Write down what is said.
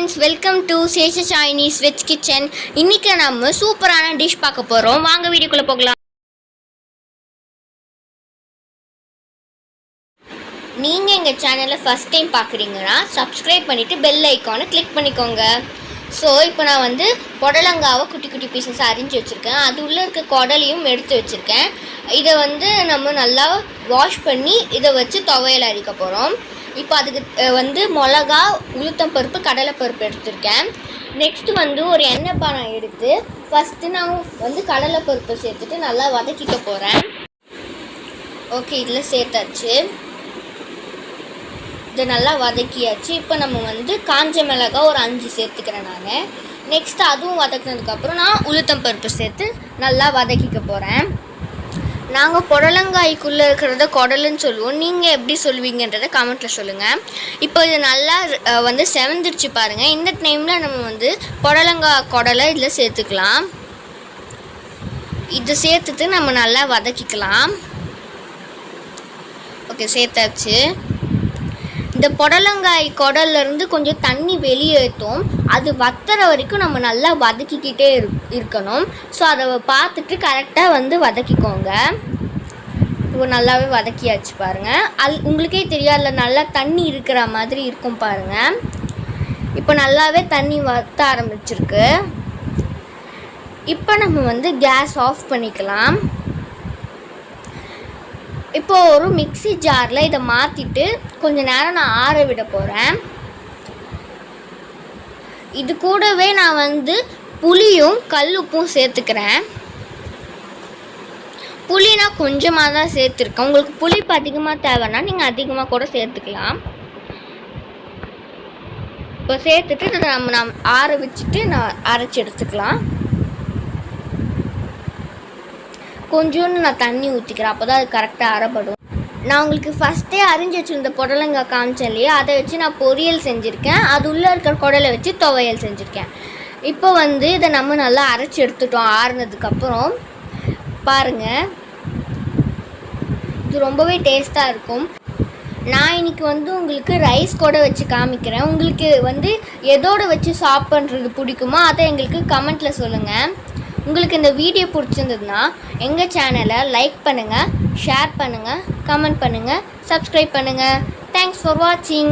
friends, welcome to Sesha Chinese Veg Kitchen. இன்னைக்கு நம்ம சூப்பரான டிஷ் பார்க்க போறோம். வாங்க வீடியோக்குள்ள போகலாம். நீங்க எங்க சேனலை ஃபர்ஸ்ட் டைம் பார்க்குறீங்கன்னா சப்ஸ்கிரைப் பண்ணிட்டு பெல் ஐகானை கிளிக் பண்ணிக்கோங்க. ஸோ இப்போ நான் வந்து புடலங்காவை குட்டி குட்டி பீசஸ் அரிஞ்சு வச்சுருக்கேன். அது உள்ளே இருக்க குடலையும் எடுத்து வச்சுருக்கேன். இதை வந்து நம்ம நல்லா வாஷ் பண்ணி இதை வச்சு துவையல் அரைக்க போகிறோம். இப்போ அதுக்கு வந்து மிளகா, உளுத்தம்பருப்பு, கடலைப்பருப்பு எடுத்துருக்கேன். நெக்ஸ்ட்டு வந்து ஒரு எண்ணெய் பானை எடுத்து ஃபஸ்ட்டு நான் வந்து கடலைப்பருப்பை சேர்த்துட்டு நல்லா வதக்கிக்க போகிறேன். ஓகே, இதில் சேர்த்தாச்சு. இதை நல்லா வதக்கியாச்சு. இப்போ நம்ம வந்து காஞ்ச மிளகா ஒரு 5 சேர்த்துக்கிறேன் நான். நெக்ஸ்ட்டு அதுவும் வதக்கினதுக்கப்புறம் நான் உளுத்தம்பருப்பு சேர்த்து நல்லா வதக்கிக்க போகிறேன். நாங்கள் புடலங்காய்க்குள்ளே இருக்கிறத குடலுன்னு சொல்லுவோம். நீங்கள் எப்படி சொல்லுவீங்கன்றதை கமெண்ட்டில் சொல்லுங்கள். இப்போ இது நல்லா வந்து செவந்துருச்சு பாருங்கள். இந்த டைமில் நம்ம வந்து புடலங்காய் குடலை இதில் சேர்த்துக்கலாம். இதை சேர்த்துட்டு நம்ம நல்லா வதக்கிக்கலாம். ஓகே, சேர்த்தாச்சு. இந்த புடலங்காய் குடல்லேருந்து கொஞ்சம் தண்ணி வெளியேற்றும். அது வத்துற வரைக்கும் நம்ம நல்லா வதக்கிக்கிட்டே இருக்கணும். ஸோ அதை பார்த்துட்டு கரெக்டாக வந்து வதக்கிக்கோங்க. இப்போ நல்லாவே வதக்கியாச்சு பாருங்கள். அது உங்களுக்கே தெரியாதுல, நல்லா தண்ணி இருக்கிற மாதிரி இருக்கும் பாருங்கள். இப்போ நல்லாவே தண்ணி வத்த ஆரம்பிச்சிருக்கு. இப்போ நம்ம வந்து கேஸ் ஆஃப் பண்ணிக்கலாம். இப்போது ஒரு மிக்ஸி ஜாரில் இதை மாற்றிட்டு கொஞ்சம் நேரம் நான் ஆற விட போகிறேன். இது கூடவே நான் வந்து புளியும் கல்லுப்பும் சேர்த்துக்கிறேன். புளி நான் கொஞ்சமாக தான் சேர்த்துருக்கேன். உங்களுக்கு புளிப்பு அதிகமாக தேவைன்னா நீங்கள் அதிகமாக கூட சேர்த்துக்கலாம். இப்போ சேர்த்துட்டு நம்ம ஆற வச்சுட்டு நான் அரைச்சி எடுத்துக்கலாம். கொஞ்சோண்டு நான் தண்ணி ஊற்றிக்கிறேன், அப்போ தான் அது கரெக்டாக அரைப்படும். நான் உங்களுக்கு ஃபஸ்ட்டே அரிஞ்சு வச்சுருந்த புடலங்காய் காமிச்சேன் இல்லையா, அதை வச்சு நான் பொரியல் செஞ்சுருக்கேன். அது உள்ளே இருக்கிற குடலை வச்சு துவையல் செஞ்சுருக்கேன். இப்போ வந்து இதை நம்ம நல்லா அரைச்சி எடுத்துட்டோம். ஆறுனதுக்கப்புறம் பாருங்கள், இது ரொம்பவே டேஸ்ட்டாக இருக்கும். நான் இன்றைக்கி வந்து உங்களுக்கு ரைஸ் கூட வச்சு காமிக்கிறேன். உங்களுக்கு வந்து எதோடு வச்சு சாப்பிட்றது பிடிக்குமோ அதை எங்களுக்கு கமெண்ட்டில் சொல்லுங்கள். உங்களுக்கு இந்த வீடியோ பிடிச்சிருந்ததுன்னா எங்கள் சேனலை லைக் பண்ணுங்கள், ஷேர் பண்ணுங்கள், கமெண்ட் பண்ணுங்கள், சப்ஸ்கிரைப் பண்ணுங்கள். தேங்க்ஸ் ஃபார் வாட்சிங்.